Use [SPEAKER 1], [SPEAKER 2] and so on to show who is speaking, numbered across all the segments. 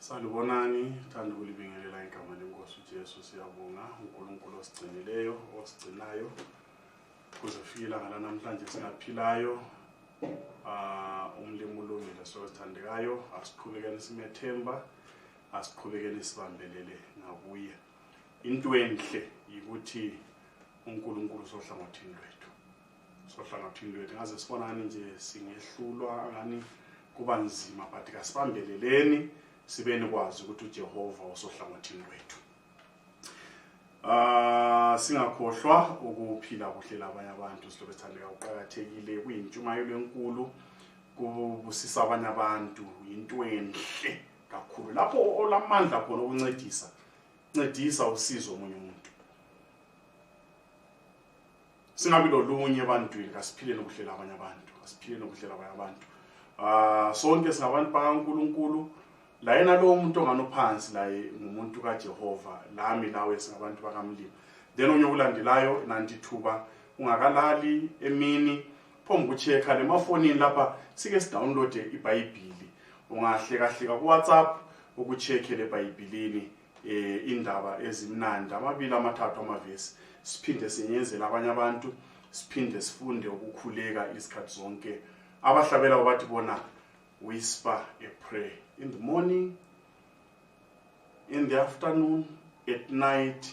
[SPEAKER 1] Salubonani, thanda ukulibingelela igama lenkosi uJesu. Siyabonga uNkulunkulu osigcinileyo, osigcinayo kuze kufike ilanga lanamhlanje singaphilayo. Umlimi ulungile sosithandekayo, asiqhubekeni simethemba, asiqhubekeni sibambelele ngakuye. Into enhle ukuthi uNkulunkulu sohlangothini lwethu. Sohlangothini lwethu ngaze sibonani nje singehlulwa ngani kuba nzima, but kasibambeleleni sibeni kwazi ukuthi uJehova usohlangothini lwethu. Singakhohlwa ukuphila kuhle labanye abantu silobe sithandeka uqhakathekile, kuyintshumayelo enkulu kubusisa abanye abantu, into enhle kakhulu lapho olamandla khona ukuncedisa usizo omunye umuntu. Singabi lolunye ebantwini, kasiphileni kuhle labanye abantu, kasiphileni kuhle labanye abantu. Sonke singabantu bakaNkulunkulu. La yena lo umuntu onganophansi la ngumuntu kaJehova, lami nawe singabantu bakaMlimi. Then onye ulandelayo nantithuba ungakalali emini phombe ukuchecka le mafonini lapha sike sidownload iBhayibhili. Ungahleka ku WhatsApp ukuchecke le eBhayibhilini indaba ezimnandi, amabili amathathu amavesi, siphinde sinyenzele abanye abantu, siphinde sifunde ukukhuleka isikhathi zonke. Abahlabela bathi bona whisper a prayer in the morning, in the afternoon, at night,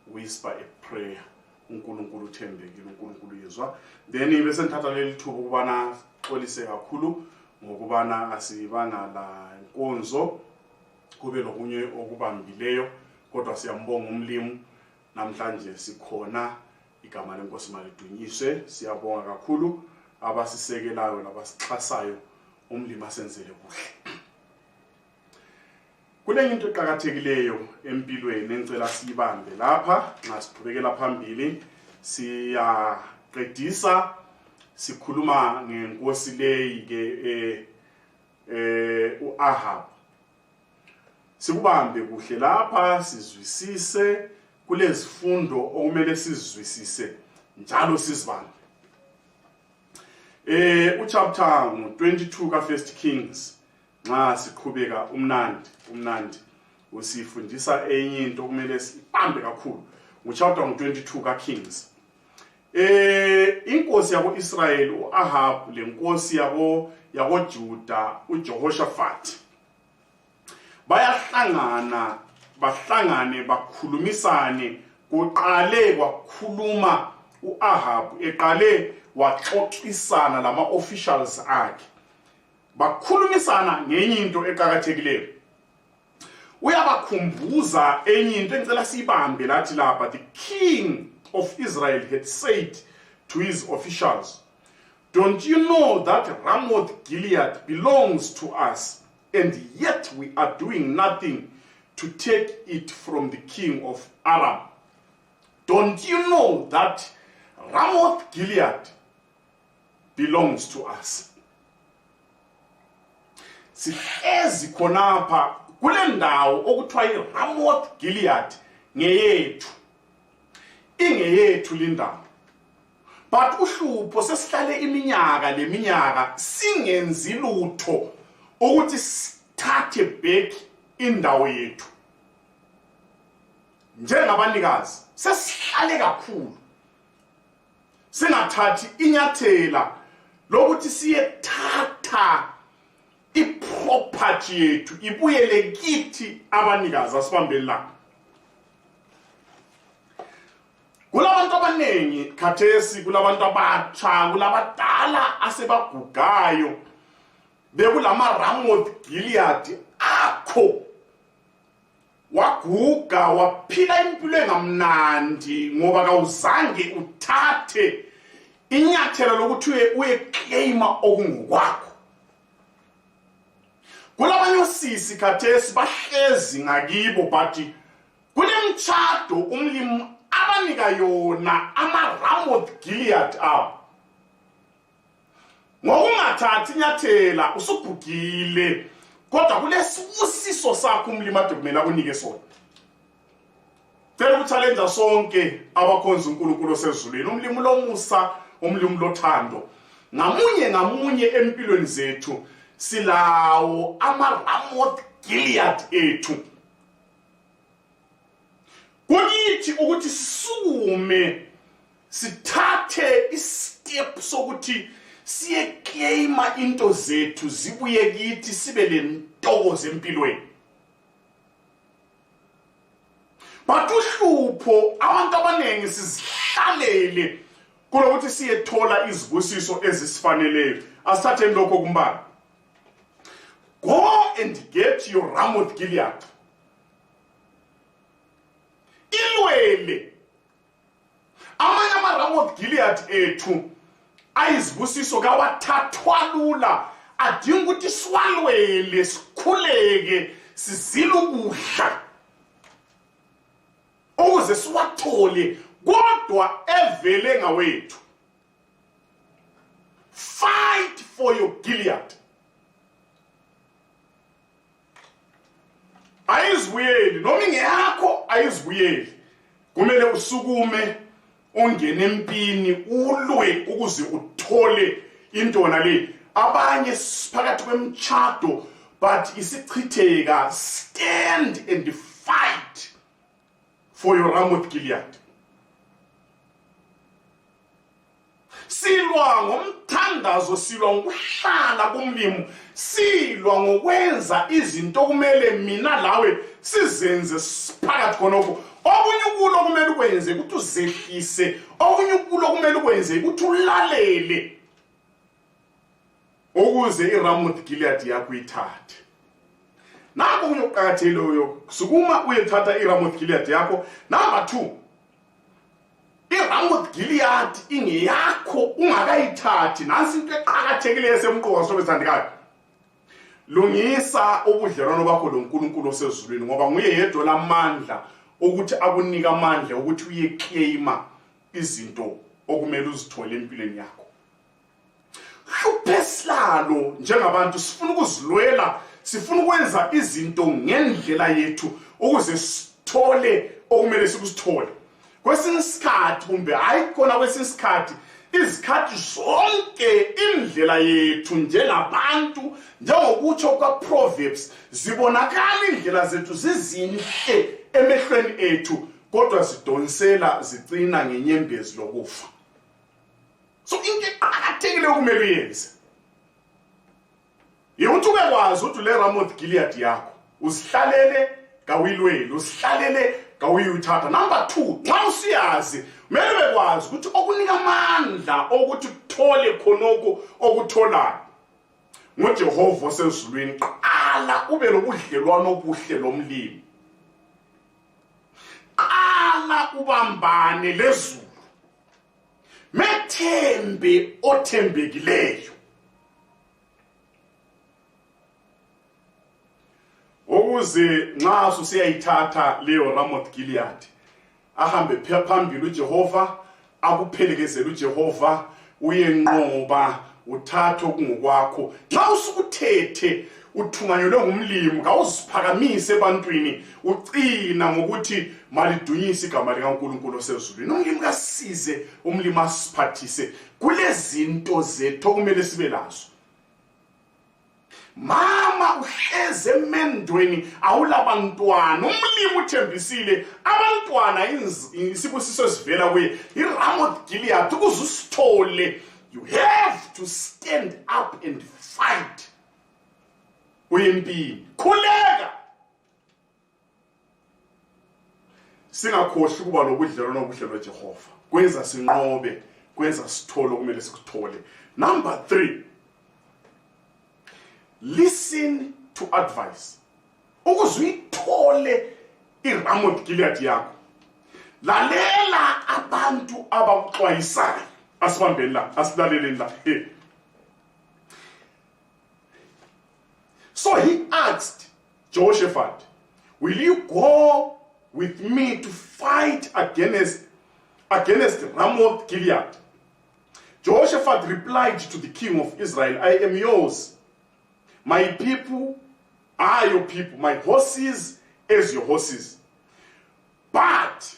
[SPEAKER 1] whisper a prayer. uNkulunkulu uthembekile, uNkulunkulu yezwa. Then bese nithatha leli thuba ukubana xolise kakhulu ngokubana asibanga la inkonzo kube lokunye okubambileyo, kodwa siyambonga umlimi namhlanje sikhona, igama lenkosi malidunyiswe. Siyabonga kakhulu abasisekelayo nabasixhasayo, umlimi asenzele kuhle. Kule into eqhakathekileyo empilweni engicela siyibambe lapha nxa siqhubekela phambili. Siyaqedisa sikhuluma ngenkosi leyi ke uAhab. Sikubambe kuhle lapha sizwisise kulezifundo okumele sizwisise njalo sizibambe. Uchapter 22 ka First Kings nxa siqhubeka umnandi usifundisa enye into okumele sibambe kakhulu. Uchapter 22 ka Kings. Inkosi yako Israel uAhab lenkosi yako Juda uJehoshaphat bahlangane bakhulumisane. Kuqale kwakhuluma uAhab, eqale waxoxisana lama officials akhe, bakhulumisana ngenye into eqhakathekileyo. Uyabakhumbuza enye into engicela siyibambe lathi lapha. The king of Israel had said to his officials, "Don't you know that Ramoth Gilead belongs to us, and yet we are doing nothing to take it from the king of Aram? Don't you know that Ramoth Gilead belongs to us?" Sihlezi khonapha kule ndawo okuthiwa iRamoth Gilead ngeyethu, ingeyethu lindawo, but uhlupho sesihlale iminyaka leminyaka singenzi lutho ukuthi sithathe back indawo yethu. Njengabanikazi sesihlale kakhulu singathathi inyathela lokuthi siyethatha iproperty yethu ibuyele kithi abanikazi asibambeli la. Kulabantu abanengi khathesi, kulabantu abatsha, kulabadala asebagugayo, bekulama Ramoth Gilead akho. Waguga waphila impilo engamnandi ngoba kawuzange uthathe inyathela lokuthi uyeclaima okungokwakho. Kulabanye osisi khathesi bahlezi ngakibo, but kulemtshado umlimi abanika yona ama Ramoth Gilead abo. Ngokungathathi inyathela usugugile, kodwa kulesibusiso sakho umlimi ade kumele akunike sona. Phela ukuchallenge sonke abakhonza uNkulunkulu osezulwini, umlimi lomusa, umlimi lothando. Ngamunye empilweni zethu silawo ama Ramoth Gilead ethu. Kuyithi ukuthi sisukume sithathe istep sokuthi siye claima into zethu zibuye kithi sibe lentokozo empilweni. But uhlupho abantu abaningi sizihlalele kulokuthi siyethola izibusiso ezisifaneleyo. Asithathe lokho kumbala. Go and get your Ramoth Gilead. Ilwele. Amanye ama-Ramoth Gilead ethu ayizibusiso kawathathwa lula, adinga ukuthi siwalwele, sikhuleke, sizile ukudla ukuze siwathole, kodwa evele ngawethu. Fight for your Gilead. Ayizibuyeli, noma ingeyakho ayizibuyeli. Kumele usukume ungene empini ulwe ukuze uthole intona le. Abanye phakathi kwemchado but isichitheka, stand and fight for your Ramoth Gilead. Silwa ngomthandazo, silwa ngokuhlala kumlimo, silwa ngokwenza izinto kumele mina lawe sizenze phakathi khonokho. Okunye ukulo kumele ukwenze ukuthi uzehlise, okunye ukulo kumele ukwenze ukuthi ulalele ukuze iRamoth Gilead yakho ithathe. Nakho kunye ukuqakatheleyo, sukuma uyethatha iRamoth Gilead yakho. Number 2, iRamoth Gilead ingeyakho ungakayithathi. Nansi into eqhakathekileyo esemqoka sobesandikayo. Lungisa ubudlelwano bakho loNkulunkulu osezulwini, ngoba nguye yedwa lamandla ukuthi akunika amandla ukuthi uyeclaima izinto okumele uzithole empilweni yakho. Hlupeslalo njengabantu sifuna ukuzilwela, sifuna ukwenza izinto ngendlela yethu ukuze sithole okumele sikusithole. Kwesinye isikhathi kumbe ayikona kwesinye isikhathi, izikhathi zonke indlela yethu njengabantu, njengokutsho kwaProverbs, zibonakala indlela zethu zizinhle emehlweni ethu, kodwa zidonsela zicina ngenyembezi lokufa. So into eqhakathekile okumele uyenze ukuthi ubekwazi ukuthi le Ramoth Gilead yakho uzihlalele kawilweli, uzihlalele kawuyithatha. Number 2, xa usiyazi kumele bekwazi ukuthi okunika amandla ukuthi uthole khonoko okutholayo nguJehova osezulwini. Qala ube nobudlelwano obuhle lomlimi, qala ubambane lezulu, methembe othembekileyo. Ukuze nxa usiyayithatha leyo Ramoth Gilead, ahambe phambili uJehova, akuphelekezele uJehova, uyenqoba, uthathe okungokwakho. Nxa usukuthethe uthumanyelwe ngumlimi, kawuziphakamise ebantwini, ucina ngokuthi malidunyise igama likaNkulunkulu osezulwini. Umlimi kasize, umlimi asiphathise kulezinto zethu okumele sibe lazo. Mama uhleze emendweni awulabantwana, umlimi uthembisile abantwana isibusiso sivela kuye. iRamoth Gilead ukuze usithole, you have to stand up and fight. Uyempini, khuleka, singakhohlwa ukuba nobudlelwano obuhle noJehova. Kwenza sinqobe, kwenza sithole okumele sikuthole. Number 3, listen to advice. Ukuze uyithole iRamoth Gilead yakho, lalela abantu abakuxwayisayo. Asibambeni la, asilaleleni la. So he asked Jehoshaphat, will you go with me to fight against Ramoth Gilead? Jehoshaphat replied to the king of Israel, I am yours. My people are your people, my horses as your horses. But,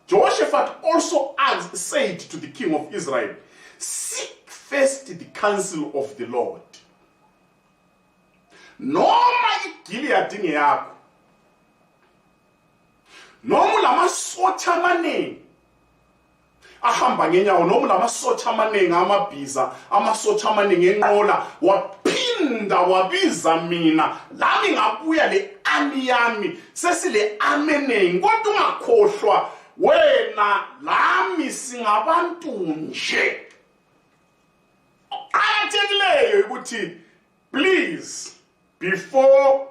[SPEAKER 1] Jehoshaphat also said to the king of Israel, seek first the counsel of the Lord. noma iGiliyadi ngeyakho, noma ulamasotsha amaningi ahamba ngenyawo, noma ulamasotsha amaningi amabhiza, amasotsha amaningi enqola, waphinda wabiza mina, lami ngabuya le army yami, sesile army eningi, kodwa ungakhohlwa wena lami singabantu nje. Aqakathekileyo ukuthi please, before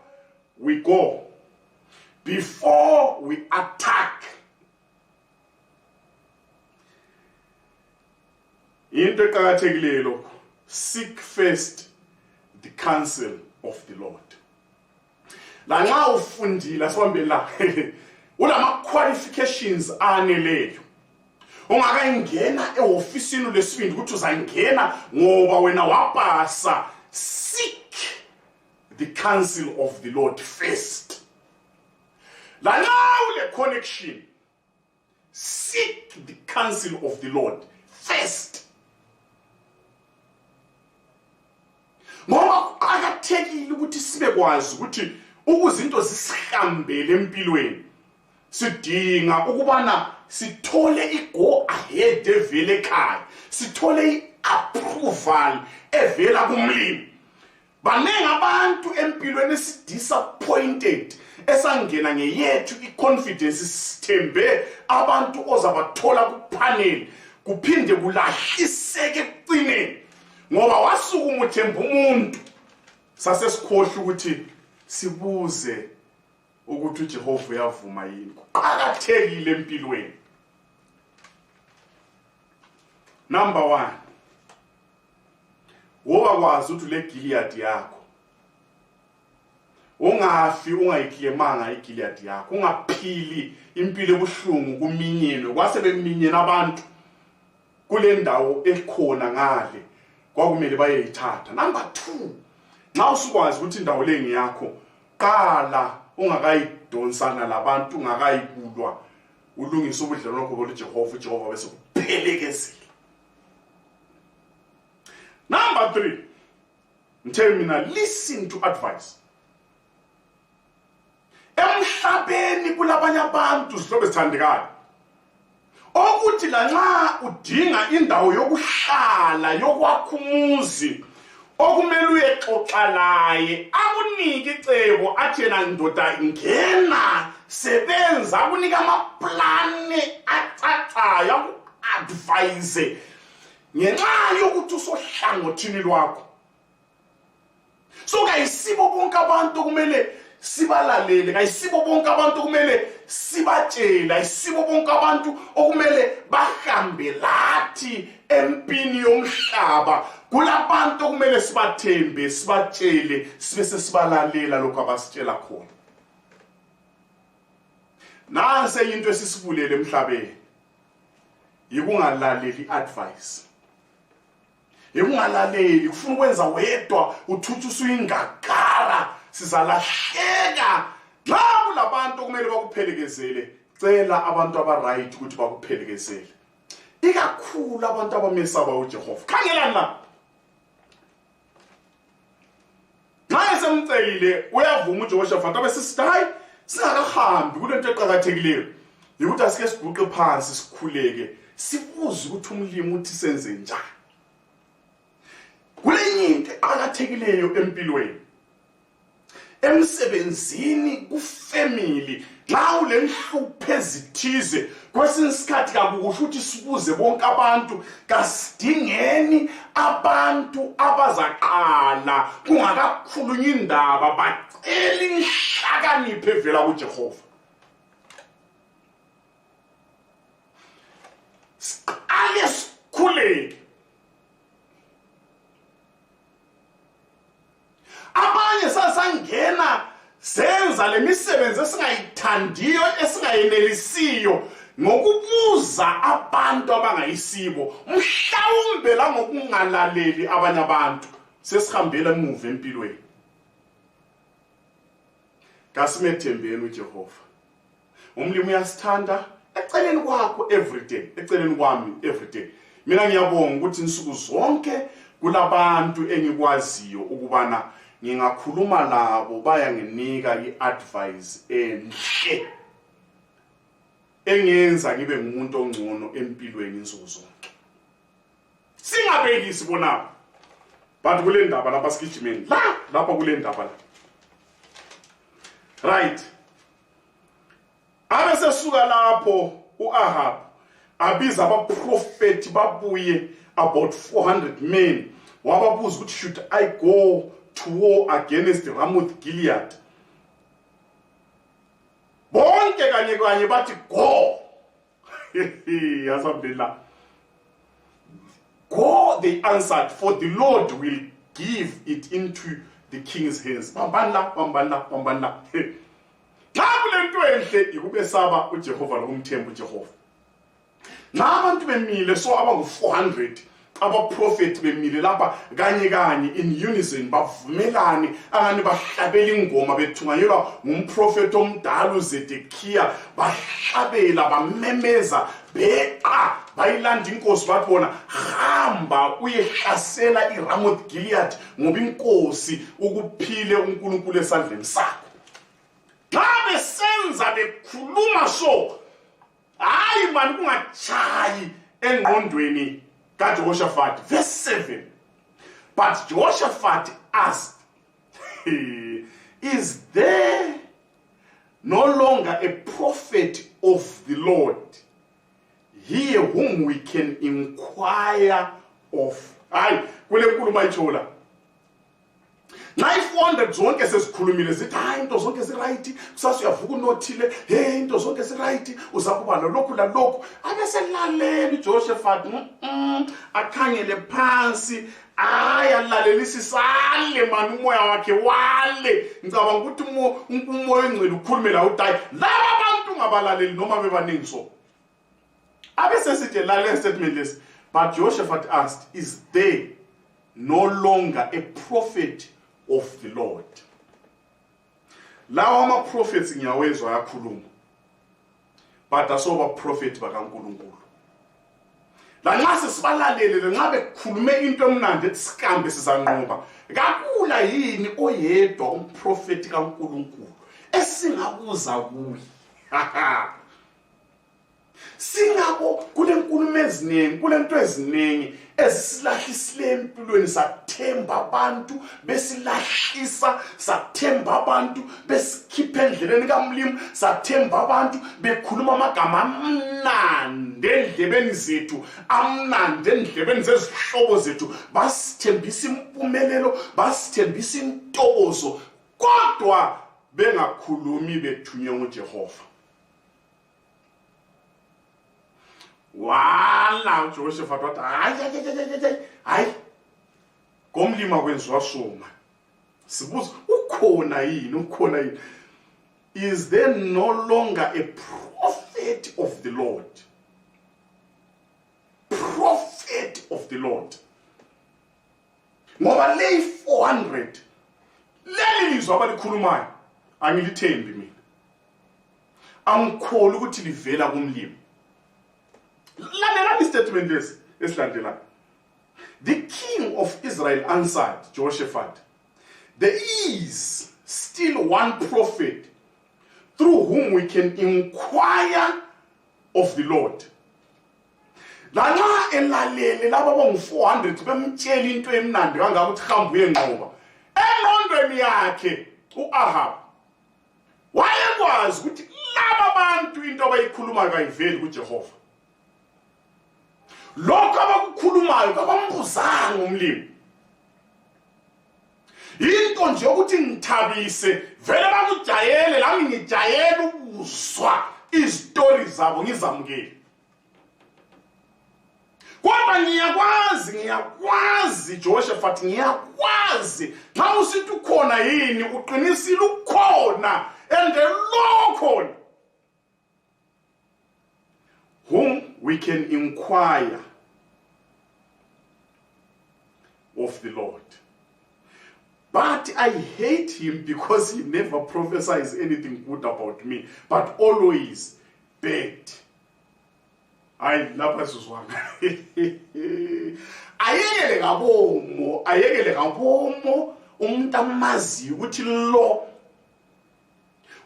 [SPEAKER 1] we go, before we attack, into eqakathekileyo lokho, seek first the counsel of the Lord. La nxa ufundile asibambe la ulama qualifications aneleyo, ungakangena ehofisini lesibindi ukuthi uzangena ngoba wena wapasa. Seek the counsel of the Lord first. La nxa ule connection, seek the counsel of the Lord first. Ngoba kuqakathekile ukuthi sibe kwazi ukuthi ukuze into zisihambele empilweni, sidinga ukubana sithole i-go ahead evele ekhaya, sithole i-approval evela kumlimi. Baningi abantu empilweni esi-disappointed, esangena ngeyethu i-confidence, sithembe abantu ozabathola kupanel, kuphinde kulahliseke ekucineni ngoba wasukuma uthemba umuntu. Sasesikhohle ukuthi sibuze ukuthi uJehova uyavuma yini. Kuqakathekile empilweni. Number 1, woba kwazi ukuthi le Giliyadi yakho, ungafi ungayiklemanga iGiliyadi yakho, ungaphili impilo ebuhlungu kuminyenwe kwase beminyena abantu kule ndawo ekhona ngale kwakumele bayeyithatha. Number 2, nxa usukwazi ukuthi indawo le ngiyakho, qala ungakayidonsana labantu, ungakayikulwa, ulungisa ubudlelwano bakho noJehova, uJehova bese kuphelekezela. Number 3, tell me now, listen to advice. Emhlabeni kulabanye abantu zihlobo ezithandekayo, okuthi la nxa udinga indawo yokuhlala, yokwakha umuzi, okumele uyexoxa laye, akunike icebo athi yena ndoda ngena sebenza, akunika amaplane acacayo, aku-advise ngenxa yokuthi usohlangothini lwakho. So kayisibo bonke abantu kumele sibalalele, kayisibo bonke abantu kumele sibatshele, ayisibo bonke abantu okumele bahambe lathi empini yomhlaba. Kulabantu okumele sibathembe, sibatshele, sibe sesibalalela lokho abasitshela khona. Nansi into esisibulele emhlabeni, yikungalaleli advice. Yikungalaleli, kufuna ukwenza wedwa uthuthi usuyingagara, sizalahleka. Nxa kulabantu okumele bakuphelekezele, cela abantu abaright ukuthi bakuphelekezele. Ikakhulu abantu abamesaba uJehova. Khangelani la. Nxa esemcelile uyavuma uJehoshafati abesithi hayi singakahambi kulento eqhakathekileyo, yikuthi asike siguqe phansi sikhuleke sibuze ukuthi umlimi uthi senze njani. Kulenye into eqhakathekileyo empilweni, emsebenzini, kufamily, nxa ulenhlupho ezithize, kwesinye isikhathi kakuhle ukuthi sibuze bonke abantu, kasidingeni abantu abazaqala kungakakhulunywa indaba bacela inhlakanipho evela kuJehova. Siqale sikhuleke. Abanye sasangena senza lemisebenzi esingayithandiyo, esingayenelisiyo, ngokubuza abantu abangayisibo, mhlawumbe la ngokungalaleli abanye abantu, sesihambela emuva empilweni. Kasimethembeni uJehova. Umlimi uyasithanda, eceleni kwakho everyday, eceleni kwami everyday. Mina ngiyabonga ukuthi insuku zonke kulabantu engikwaziyo ukubana ngingakhuluma labo bayanginika i-advice enhle engenza ngibe ngumuntu ongcono empilweni insuku zonke. Singabekisi bona but kule ndaba lapha sigijimeni lapha kule ndaba la. Right. Abesesuka lapho uAhab abiza abaprofeti babuye about 400 men. Wababuza ukuthi should I go to war against Ramoth Gilead? Bonke kanye bathi go. Yasambela. Go, they answered, for the Lord will give it into the king's hands. Bambala. Xa kulento enhle ikubesaba uJehova lokumthemba uJehova. Nabantu bemile so abangu 400 abaprofeti bemile lapha kanye in unison bavumelane angani bahlabela ingoma bethunganyelwa ngumprofeti omdala uZedekhiya bahlabela bamemeza beqa bayilanda inkosi bathi bona hamba uyehlasela iRamoth Gilead ngoba inkosi ukuphile uNkulunkulu esandleni sakho. Xa besenza bekhuluma so hayi mani kungachayi engqondweni kaJehoshaphat. Verse 7. But Jehoshaphat asked, is there no longer a prophet of the Lord here whom we can inquire of? Hayi kule nkulumo ayichola. Nayi 400 zonke sesikhulumile zithi hayi into zonke ziright kusasa uyavuka unothile hey into zonke ziright uzakuba lokhu la lokhu abeselalela uJehoshaphat akhangele phansi ayalalelisa sale mani umoya wakhe wale ngicabanga ukuthi umoya engcwele ukhulume la udayi laba abantu ngabalaleli noma bebaningi so abesesithi lalela statement lesi. But Jehoshaphat asked, is there no longer a prophet of the Lord? Lawa ama-prophets ngiyawezwa ayakhuluma but asoba prophet bakaNkulunkulu. La nxa sesibalalele nxa bekhulume into emnandi ethi sikambe sizanqoba kakula yini oyedwa umprofeti kaNkulunkulu esingabuza kuye. Singabo kule nkulumo eziningi kule nto eziningi ezisilahlisileyo empilweni sathemba abantu besilahlisa sathemba abantu besikhipha endleleni kaMlimi sathemba abantu bekhuluma amagama amnandi endlebeni zethu amnandi endlebeni zezihlobo zethu basithembisa impumelelo basithembisa intokozo kodwa bengakhulumi bethunywe nguJehova. Wala uJehoshaphat wathi hayi komlima kwenziwa soma sibuza ukhona yini. Is there no longer a prophet of the Lord? Prophet of the Lord. Ngoba le 400 leli lizwe abalikhulumayo angilithembi mina. Angikholi ukuthi livela kumlimi. Lalela statement lesi esilandelayo. The king of Israel answered Jehoshaphat, there is still one prophet through whom we can inquire of the Lord. Lana elalele laba bongu 400 bemtshela into emnandi kangaka ukuthi hamba uyenqoba. Engqondweni yakhe uAhab wayekwazi ukuthi laba bantu into abayikhuluma kayiveli kuJehova. Lokho abakukhulumayo kabambuzanga umlimi. Into nje ukuthi ngithabise vele bakujayele lami ngijayele ukuzwa izitori zabo ngizamukele. Kodwa ngiyakwazi Jehoshaphat ngiyakwazi nxa usithi ukhona yini uqinisile ukhona ende lo khona whom we can inquire of the Lord. But I hate him because he never prophesies anything good about me, but always bad. I lapha sizwanga. Ayekele ngabomo umuntu amaziyo ukuthi lo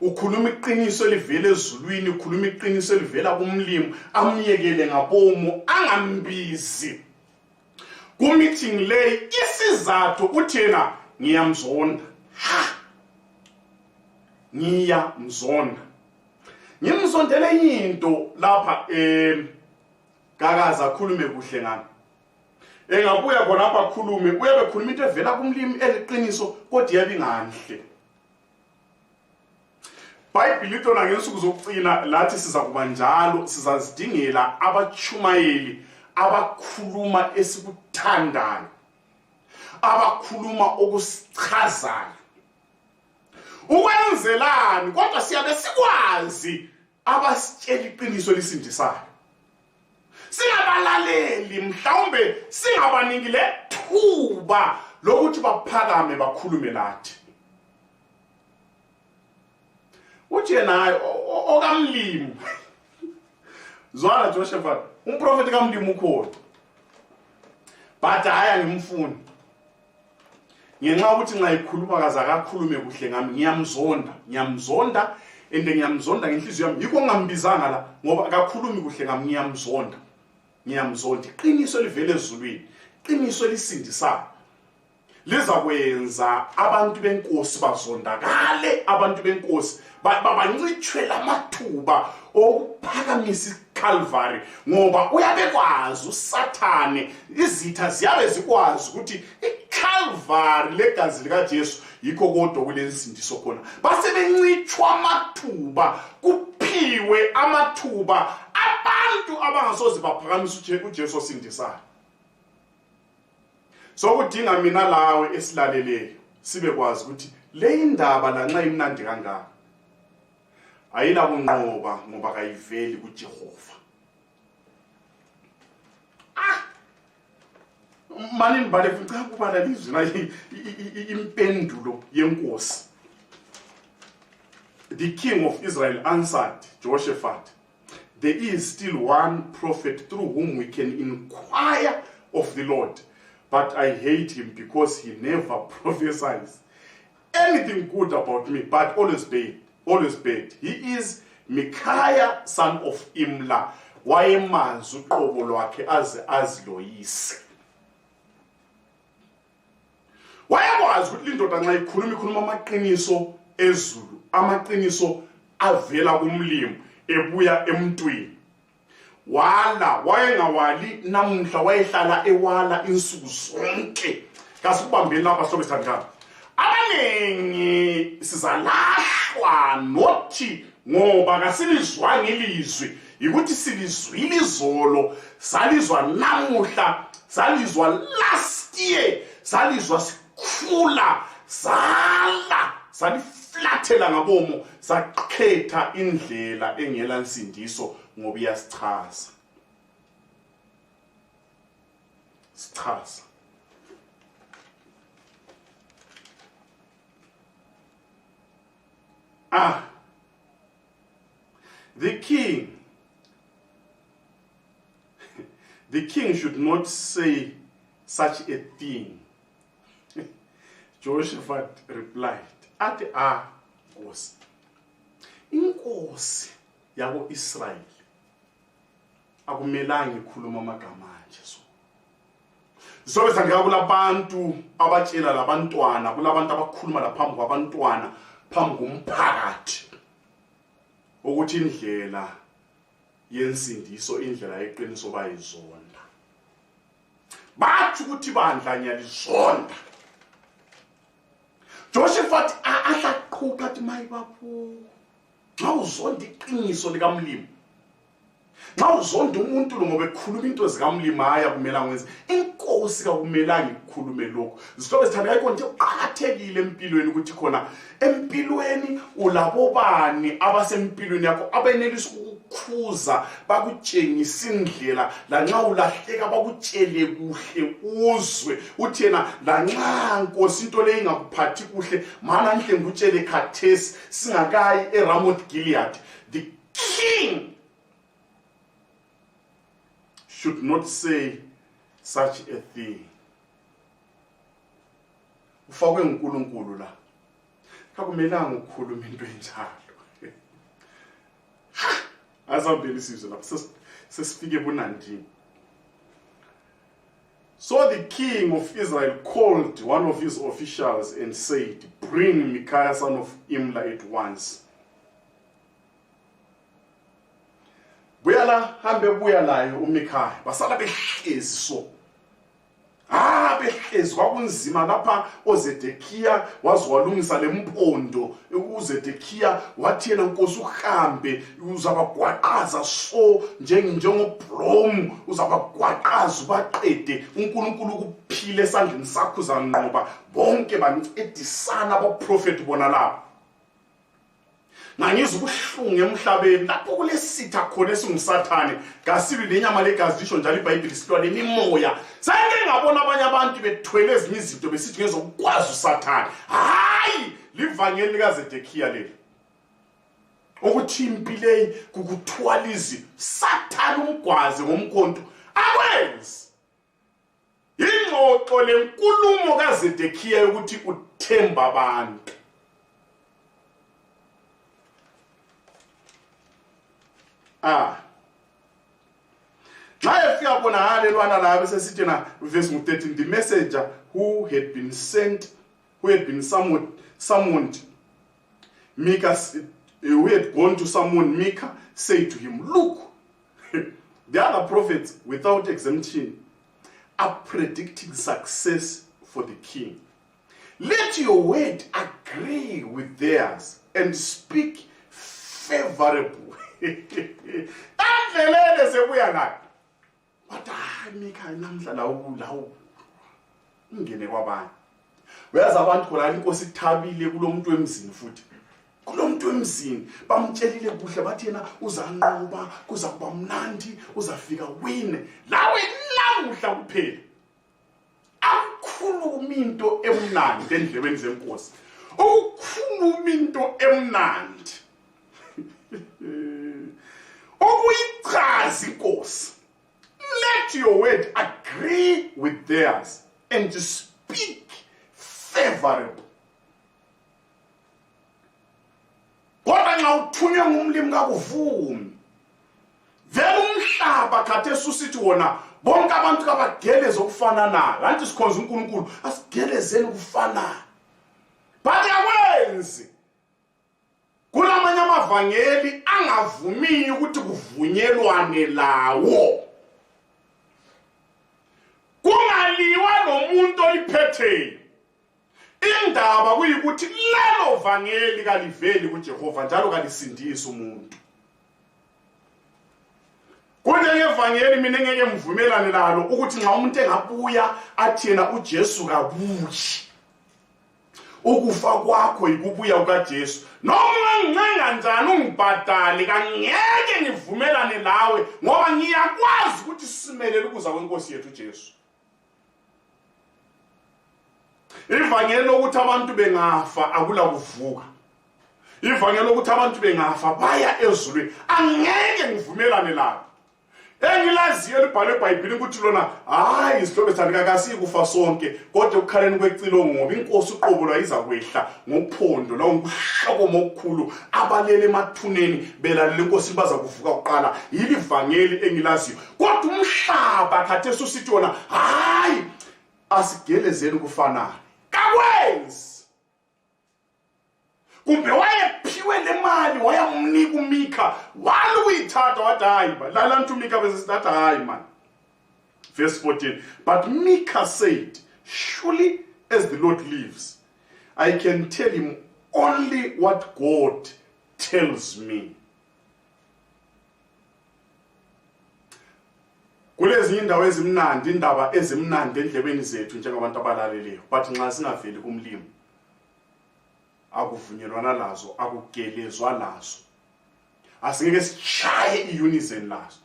[SPEAKER 1] ukhuluma iqiniso elivela ezulwini, ukhuluma iqiniso elivela kumlimi, amyekele ngabomo, angambizi ku-meeting leyi. Isizathu uthi yena ngiyamzonda. Ngiyamzonda. Ngimzondele into lapha kakaza akhulume kuhle ngami. Engabuya khona lapha akhulume, uyabe khuluma into evela kumlimi eliqiniso kodwa iyabe ingahle. Bible litona ngensuku zokucina lathi siza kuba njalo, sizazidingela abachumayeli abakhuluma esikuthandayo, abakhuluma okusichazayo. Ukwenzelani? Kodwa siyabe sikwazi abasitshela iqiniso lisindisayo. Singabalaleli, mhlawumbe singabaniki lethuba lokuthi baphakame bakhulume lathi. Uthi naye okamlimi zwana Josephat, umprofeti kamlimi ukhona, but hayi angimfuni. Ngenxa ukuthi nxa ikhuluma kaza akakhulume kuhle ngami, ngiyamzonda ende ngiyamzonda ngenhliziyo yami. Yikho ngambizanga la ngoba akakhulumi kuhle ngami, ngiyamzonda. Iqiniso livele ezulwini, iqiniso lisindisayo, lizakwenza abantu benkosi bazondakale, abantu benkosi babancitshwe lamathuba okuphakamisa iCalvary, ngoba uyabekwazi uSathane, izitha ziyabe zikwazi ukuthi iCalvary legazi likaJesu yikho kodwa kulensindiso khona. Basebencitshwa amathuba, kuphiwe amathuba abantu abangasoze baphakamisa uJesu osindisayo. So kudinga mina lawe esilaleleyo sibe kwazi ukuthi le indaba lanxa imnandi kangaka ayila kunqoba ngoba kayiveli kuJehova. Mani ngibale ngicela ukubala lizwi na impendulo yenkosi. The king of Israel answered Jehoshaphat, there is still one prophet through whom we can inquire of the Lord, but I hate him because he never prophesies anything good about me, but always bad. He is Micaiah, son of Imla. Wayemazi uqobo lwakhe aze aziloyise. Wayekwazi ukuthi indoda nxa ikhuluma amaqiniso ezulu, amaqiniso avela kumlimi ebuya emntwini. Wayengawali namuhla, wayehlala ewala insuku zonke. Kasibambeni lapha hlobo sithandana. Abaningi sizalahlwa nothi ngoba kasilizwanga ilizwi, yikuthi silizwile izolo, salizwa namuhla, salizwa last year, salizwa sikhula, saliflathela ngabomo, sakhetha indlela engela nsindiso ngoba iyasichaza. Sichaza. The king should not say such a thing. Jehoshaphat replied, ati Nkosi, inkosi yako Israel akumelanga ikhuluma amagama anje so. Sobe ngakulabantu abatshela labantwana, kulabantu abakhuluma laphambi kwabantwana, phambi komphakathi, ukuthi indlela yensindiso, indlela yeqiniso bayizonda. Bathi ukuthi bandla nyalizonda. Jehoshaphat ahlaqhuqa athi mayibapho, nxa uzonda iqiniso likamlimi, nxa uzonda umuntu lo ngoba ekhuluma into zikamlimi haya kumela ngwenze, inkosi kakumelanga ikhulume lokho. Zihlobo sithanda ayikho nje uqhakathekile empilweni ukuthi khona empilweni ulabobani abasempilweni yakho abenelisa ukukhuza, bakutshengisa indlela, lanxa ulahleka bakutshele kuhle uzwe. Uthi yena lanxa Nkosi into le ingakuphathi kuhle, mana nhle ngikutshele khathesi singakayi eRamoth Gilead. The king should not say such a thing. ufakwe uNkulunkulu la. Akumelanga ukukhuluma into enjalo. Azambeli sizwe lapha sesifike bunandini. So the king of Israel called one of his officials and said, "Bring Micaiah son of Imla at once." Buyala hambe buyalayo uMikhaya basala behlezi so. Behlezi kwakunzima lapha oZedekhiya wazwalungisa lempondo uZedekhiya wathi yena Nkosi uhambe uzabagwaqaza so njengoblomu uzabagwaqaza ubaqede uNkulunkulu kuphile esandleni sakho uzanqoba bonke bancedisana abaprofeti bona lapha. Ngangizwa ubuhlungu emhlabeni lapho kulesitha khona esingusathane ngasibi lenyama legazi lisho njalo iBhayibheli silwane imimoya sake ngabona abanye abantu bethwele ezinye izinto besithi ngezokwazi usathane hayi livangeli likaZedekhiya leli ukuthi impile kukuthwalizi sathane umgwaze ngomkhonto akwenzi ingxoxo lenkulumo kaZedekhiya ukuthi uthemba abantu. Nxa efika bona halelwana la bese sithi na verse 13, the messenger who had been summoned Micah, who had gone to summon Micah, said to him, "Look, the other prophets without exemption are predicting success for the king. Let your word agree with theirs and speak favorable." Andlelele sebuya la. But Micah namhla lawo ingene kwabanye. Uyazi abantu khona inkosi ithabile kulomuntu emzini futhi. Kulomuntu emzini bamtshelile kuhle bathi yena uzanqoba kuza kuba mnandi uzafika wine. Lawe namuhla kuphela. Akukhuluma into emnandi endlebeni zenkosi. Ukukhuluma into emnandi. Ukuyichaza inkosi. Let your word agree with theirs and to speak favorable. Kodwa nxa uthunywe ngumlimi kakuvumi. Vele umhlaba khathesi usithi wona bonke abantu kabageleze okufana nayo. Kanti sikhonza uNkulunkulu asigelezeni ukufana. But yakwenzi kulamanye amavangeli angavumi ukuthi kuvunyelwane lawo. Kungaliwa nomuntu oyiphetheyo. Indaba kuyikuthi lelo vangeli kaliveli kuJehova njalo kalisindisa umuntu. Kunengevangeli mina ngeke mvumelane lalo ukuthi nxa umuntu engabuya athi yena uJesu kabuyi. Ukufa kwakho ikubuya kukaJesu. Noma ngincenga njani ungibhadale kangeke ngivumelane lawe ngoba ngiyakwazi ukuthi simelele ukuza kwenkosi yethu uJesu. Ivangeli lokuthi abantu bengafa akula kuvuka. Ivangeli lokuthi abantu bengafa baya ezulwini angeke ngivumelane lawo. Engilaziyo libhale eBhayibhelini ukuthi lona hayi isihlobo esithandeka kasikufa sonke kodwa ukukhaleni kwecilo ngoba inkosi uqobolwa izakwehla ngophondo la ngokuhloko mokukhulu abalele emathuneni belalela inkosi baza kuvuka uqala yili vangeli engilaziyo kodwa umhlaba khathesi usithi wona hayi asigelezeni ukufanayo kakwenzi kumbe wayephiwe le mali wayamnika uMikha waluyithatha wathi hayi lala ntu uMikha bese sitatha hayi man. Verse 14, but Micah said, "Surely as the Lord lives, I can tell him only what God tells me." Kulezinye indawo ezimnandi indaba ezimnandi endlebeni zethu njengabantu abalaleleyo but nxa singaveli kumlimi akuvunyelwana lazo akugelezwa lazo asingeke sichaye iunison lazo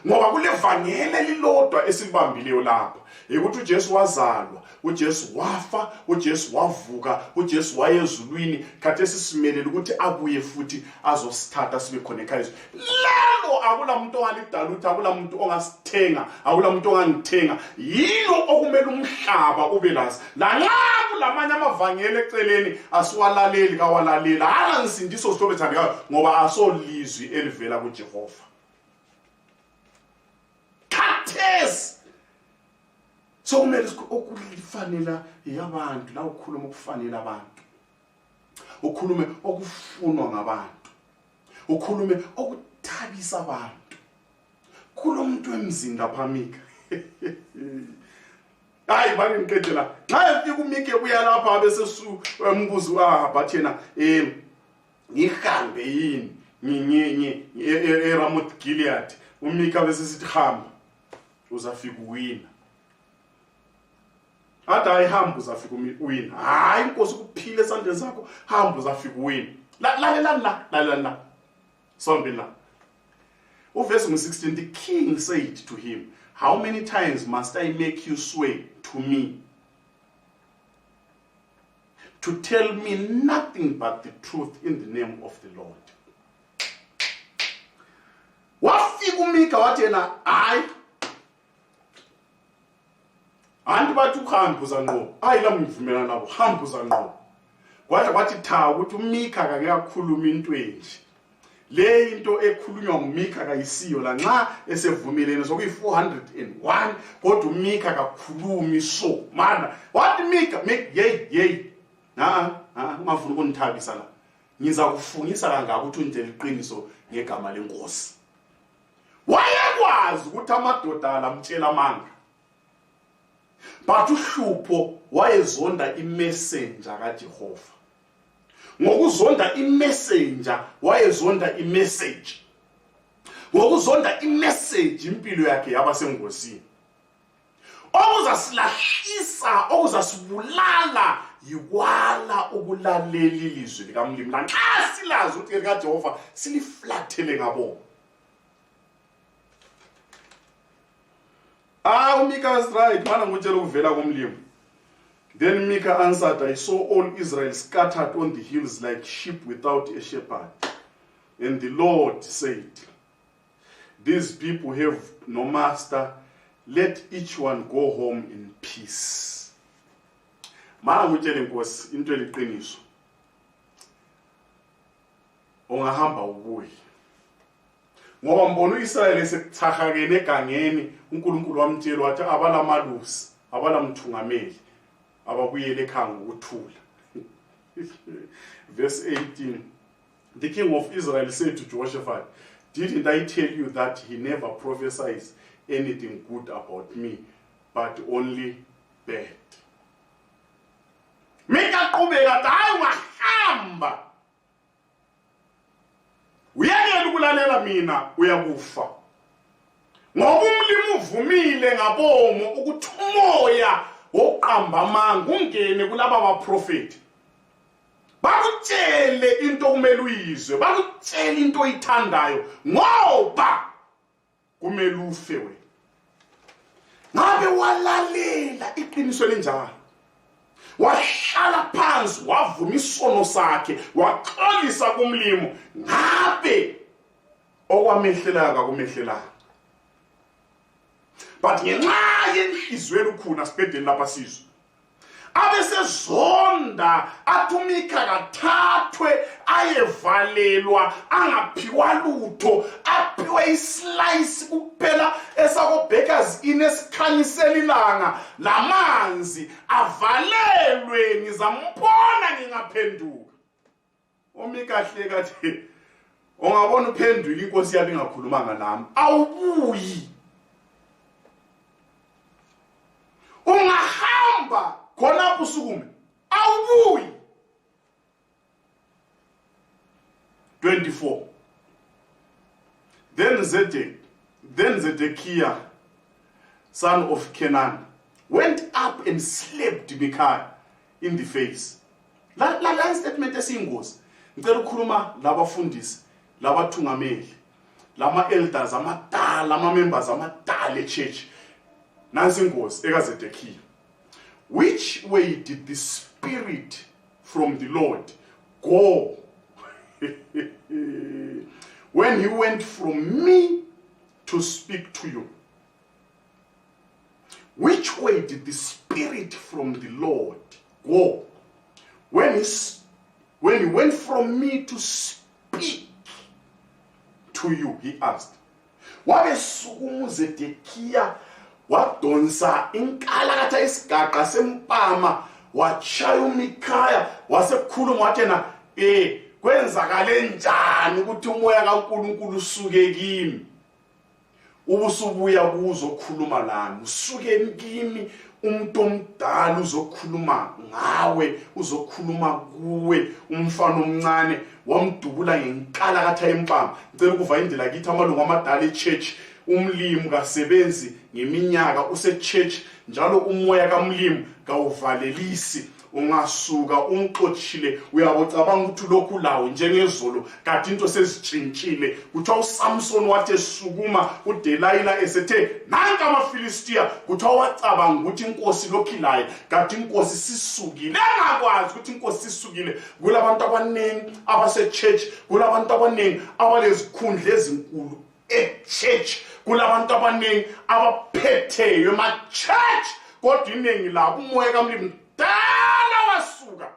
[SPEAKER 1] Ngoba kule vangeli elilodwa esilibambileyo lapha ukuthi uJesu wazalwa, uJesu wafa, uJesu wavuka, uJesu wayezulwini, khathesi simelele ukuthi abuye futhi azosithatha sibe khona ekhaya. Lelo akula muntu ongalidala ukuthi akula muntu ongasithenga, akula muntu ongangithenga. Yilo okumele umhlaba ube lazi. Lalapho lamanye amavangeli eceleni asiwalaleli kawalalela. Alansindiso sihlobo ethandekayo ngoba asolizwi elivela kuJehova. Khathesi so kumele okufanele yabantu la ukhuluma okufanele abantu, ukhulume okufunwa ngabantu, ukhulume okuthabisa abantu. Kulomuntu emzini lapha Mika hayi bani ngiqedela xa efika uMika uya lapha bese umbuzo bathena ngihambe yini eRamoth Gilead. uMika bese sithi hamba uzafika uwina. Athi ayihamba uzafika uwina. Hayi inkosi kuphile esandleni sakho, hamba uzafika uwina. Lalela sombili la. Verse 16, the king said to him, how many times must I make you swear to me, to tell me nothing but the truth in the name of the Lord? Wafika uMika wathi yena hayi anti bathi uhambe uzanqoba. Hayi la mvumela nabo, hamba uzanqoba. Kwathi tha ukuthi uMika akake akhuluma into enje. Le into ekhulunywa nguMika kayisiyo la nxa esevumelene sokuyi401 kodwa uMika akakhulumi so. Mana wathi Mika yey ungafuna ukunithabisa la. Ngiza kufungisa kangaka ukuthi undlela iqiniso ngegama lenkosi. Wayekwazi ukuthi amadoda alamtshela amanga. But uHlupho wayezonda imessenger kaJehova. Ngokuzonda imessenger wayezonda imessage. Ngokuzonda imessage impilo yakhe yaba sengosini. Okuzasilahlisa, okuzasibulala yikwala ukulalela ilizwi likaMlimi. Nxa silazi ukuthi kaJehova siliflathele ngabo. uMika was right. Mana ngutshela ukuvela komlimi. Then Mika answered, I saw all Israel scattered on the hills like sheep without a shepherd. And the Lord said, these people have no master. Let each one go home in peace. Mana ngutshela inkosi into eliqiniso. Ungahamba ubuye. Ngoba mbona uIsrael esekuthahakene egangeni, uNkulunkulu wamtshela wathi abala malusi, abala mthungameli, ababuyele ekhaya ngokuthula. Verse 18, the king of Israel said to Jehoshaphat, didn't I tell you that he never prophesies anything good about me, but only bad? Mika qhubeka hayi wahamba. Uyakela ukulalela mina uyakufa. Ngoba umlimi uvumile ngabomo ukuthi umoya woqamba amanga ungene kulaba abaprofeti. Bakutshele into kumele uyizwe, bakutshele into oyithandayo ngoba kumele ufe wena. Ngabe walalela iqiniso lenjalo. Wahlala phansi wavuma isono sakhe, waxolisa kumlimo. Ngabe okwamehlela kakumehlela. But ngenxa yenhliziyo elukhuna sibhedeni lapha sizwe. Abesezonda athumika kathathwe ayevalelwa angaphiwa lutho, aphiwe islice kuphela esako bakers inesikhanyisela ilanga lamanzi avalelwe ngizampona ngingaphenduka. Omika hleka kathi ungabona uphendula inkosi yabe ingakhulumanga nami awubuyi. Ungahamba khona usukume awubuyi. 24, then Zedekiah son of Kenan went up and slapped Micaiah in the face. La statement esiyingozi. Ngicela ukukhuluma labafundisi, labathungameli. lama elders amadala, ama members amadala church. Nansi ingozi ekaZedekhiya. Which way did the spirit from the Lord go when he went from me to speak to you? Which way did the spirit from the Lord go when he went from me to speak to you? He asked. Wabe sukumu Zedekhiya wadonsa inkalakatha isigaqa sempama wachaya uMikhaya wasekhuluma wathena kwenzakale njani ukuthi umoya kaNkulunkulu usuke kimi ubusubuya kuzokhuluma lami usuke kimi umuntu omdala uzokhuluma ngawe uzokhuluma kuwe umfana omncane wamdubula ngenkalakatha yempama. Ngicela ukuva indlela kithi amalungu amadala eChurch umlimi kasebenzi ngeminyaka usechurch njalo umoya kaMlimi kawuvalelisi ungasuka umxothile uyabocabanga ukuthi lokhu lawo njengezolo kanti into sezitshintshile. Kuthiwa uSamson wathi esukuma uDelila esethe nanka amaFilistiya kuthiwa wacabanga ukuthi inkosi lokhilayo kanti inkosi sisukile engakwazi ukuthi inkosi sisukile. Kulabantu abaningi abasechurch kulabantu abaningi abalezikhundla ezinkulu eChurch kulabantu abaningi abaphetheyo ema-church kodwa iningi labo umoya kaMlimi dala wasuka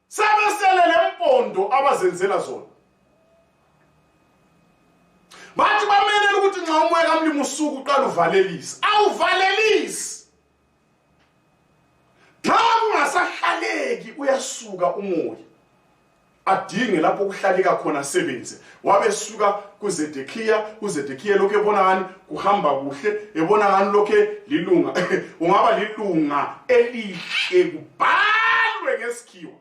[SPEAKER 1] sebesele lempondo abazenzela zona. Bathi bamenele ukuthi nxa umoya kaMlimi usuka uqala uvalelise awuvalelisi. Nxa kungasahlaleki uyasuka umoya adinge lapho kuhlaleka khona sebenze. Wabesuka kuZedekhiya uZedekhiya lokho ebona ngani kuhamba kuhle ebona ngani lokho lilunga ungaba lilunga elihle kubhalwe ngesikhiwa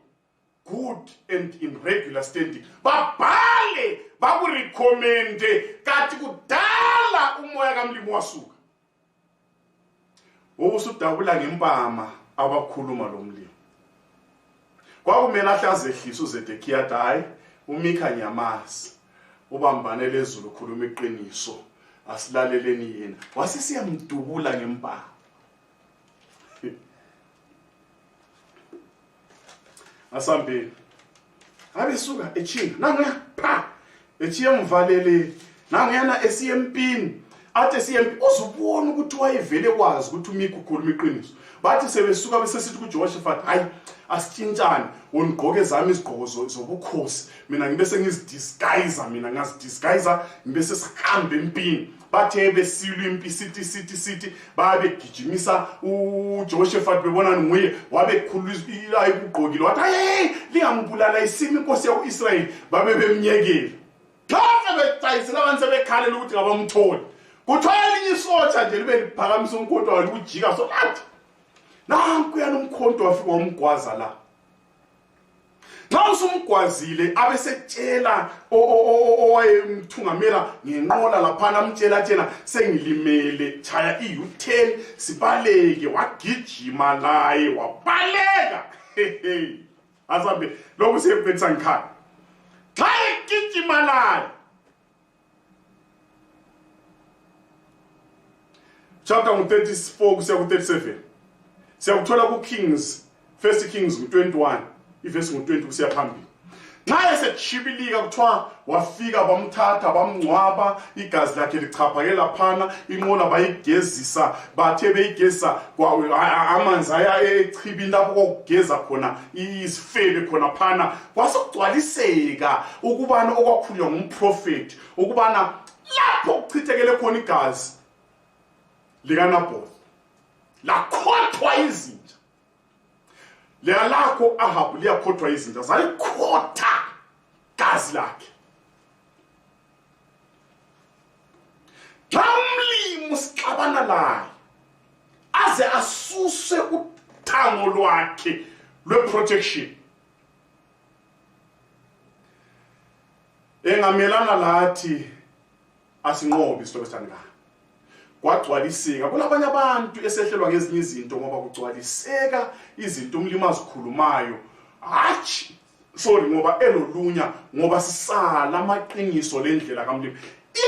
[SPEAKER 1] good and in regular standing babhale bakurecommende kanti kudala umoya kaMlimi wasuka. Ubusudabula ngempama abakhuluma lo mlimi. Kwakumele ahlazehlisa uZedekhiya hayi uMikha nyamazi ubambane lezulu khuluma iqiniso asilaleleni yena wasisiyamdubula ngempama. Asambe abesuka echiya nanguya pha echiya mvalele nanguyana esiyempini athe siyempi uzubona ukuthi wayevele kwazi ukuthi uMikha ukhuluma iqiniso. Bathi sebesuka besesithi kuJoshua hayi asitshintshane ungqoke zami izigqoko zobukhosi mina ngibe sengizidisguise mina ngazidisguise ngibe sesihambe empini. Bathe besilwa impi sithi babe gijimisa uJoshua bebona nguye wabekhulula ayikugqokile wathi hey lingambulala isimi inkosi yakuIsrayeli babe bemnyekela. Lapho bethayisela abantu sebekhalela ukuthi ngabamtholi kuthiwa elinye isotsha nje libe liphakamisa umkhonto walo ukujika so lathi nanku yana umkhonto wafika wamgwaza la. Nxa usumgwazile abesetshela owayemthungamela ngenqola laphana amtshela tshela sengilimele chaya i-U10 sibaleke wagijima naye wabaleka. Asambe lokhu siyephetsa ngikhaya xa egijima naye. Chapter 34 kusiya ku-37 siyakuthola kuKings, 1 Kings 21 ivesi 20 kusiya phambili. Nxa esechibilika kuthiwa wafika bamthatha bamngcwaba igazi lakhe lichaphake laphana inqola bayigezisa bathe beyigezisa amanzi aya echibini lapho kokugeza khona izifebe khona phana kwasokugcwaliseka ukubana okwakhulunywa ngumprofeti ukubana lapho kuchithekele khona igazi likaNaboth lakhothwa izinja. Leyalakho Ahabu liyakhothwa izinja zalikhotha gazi lakhe. Umlimi usixabana laye aze asuse uthango lwakhe lweprotection engamelana lathi asinqobe isitolo sithandikayo. Kwagcwaliseka kulabanye abantu esehlelwa ngezinye izinto ngoba kugcwaliseka izinto umlimi azikhulumayo hatshi sorry ngoba elolunya ngoba sisala amaqiniso lendlela kaMlimi.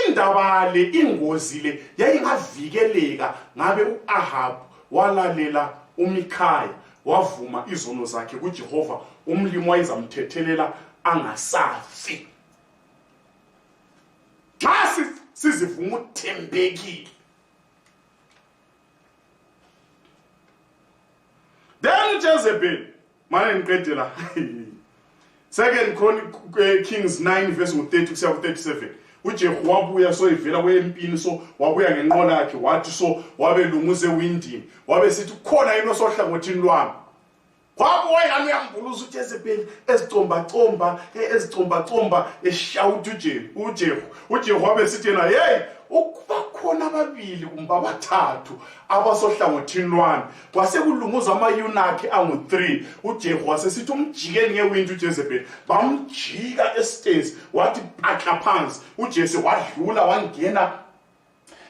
[SPEAKER 1] Indaba le ingozi le yayingavikeleka ngabe uAhab walalela uMikhaya wavuma izono zakhe kuJehova, umlimi wayezamthethelela angasafi. Xa sizivuma uthembekile, then Jezebel manje ngiqedela 2 Kings 9 verse 30 kusiya ku-37. uJehu wabuya so ivela kwempini, so wabuya ngenqola yakhe wathi so wabelunguze windini, wabe sithi khona yini osohlangothini lwami. Kwabuya yami uyambuluza uJezebeli ezicomba eshawuta uJehu wabe sithi yena hey ukuba khona ababili kumbe abathathu abasohlangothini lwami. Kwasekulunguzwa amayunakhi angu-3. uJehu wasesithi umjikeni ngewindi uJezebeli, bamjika estairs wathi phakla phansi. uJese wadlula wangena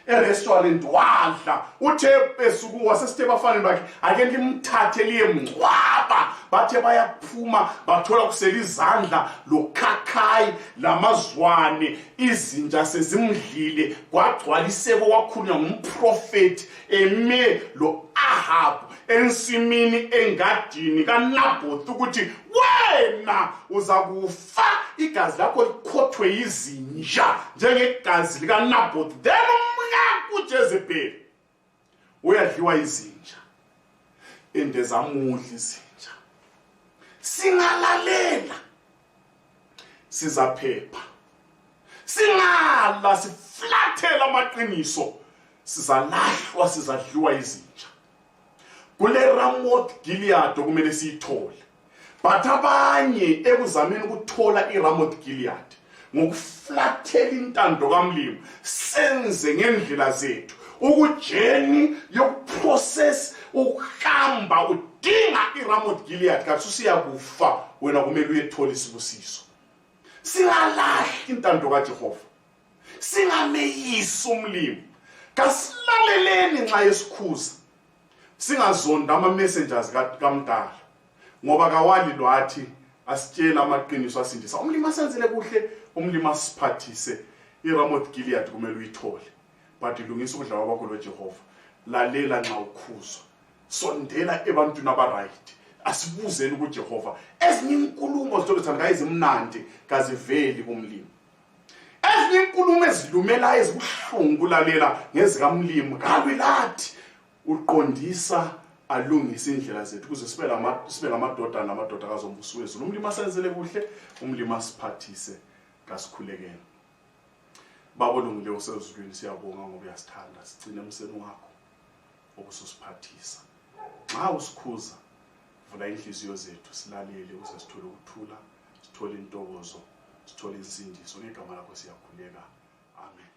[SPEAKER 1] e-restaurant wadla. Uthe besuku wasesithe bafanele bakhe ake limthathe liye mngcwaba. Bathe bayaphuma bathola kusela izandla lokhakhayi lamazwane, izinja sezimdlile. Kwagcwaliseko wakhulunywa ngumprofeti eme lo Ahab ensimini engadini kaNabothi ukuthi wena uzakufa, igazi lakho likhothwe yizinja njengegazi likaNabothi. Then uJezebeli uyadliwa izinja, endezamudla izinja. Singalalela sizaphepha, singala siflathela amaqiniso sizalahlwa, sizadliwa izinja. Kule Ramoth Gilead kumele siyithole, but abanye ekuzameni ukuthola iRamoth Gilead ngokuflathela intando kaMlimi senze ngendlela zethu ukujeni yokuprocess ukuhamba udinga iRamoth Gilead kathi usiyakufa wena kumele uyethola isibusiso. Singalahli intando kaJehova, singameyisi umlimi, kasilaleleni nxa yesikhuza, singazonda ama-messengers kaMdala ngoba kawali lwathi asitshela amaqiniso asindisa. Umlimi asenzele kuhle, umlimi asiphathise. iRamoth Gilead kumele uyithole, but ilungisa ukudla kwakho loJehova. Lalela nxa ukhuzwa, sondela ebantwini abaright, asibuzeni kuJehova. Ezinye inkulumo zithola ezimnandi kaziveli kumlimi, ezinye inkulumo ezilumela ezibuhlungu kulalela ngezikaMlimi ngabe lathi uqondisa alungise indlela zethu ukuze sibe ngamadoda namadodakazi ombuso wezulu. Umlimi asenzele kuhle, umlimi asiphathise, kasikhulekele. Baba olungileyo usezulwini, siyabonga ngoba uyasithanda. Sigcine emseni wakho okusiphathisa. Nxa usikhuza, vula inhliziyo zethu, silalele uze sithole ukuthula, sithole intokozo, sithole insindiso. Ngegama lakho siyakhuleka. Amen.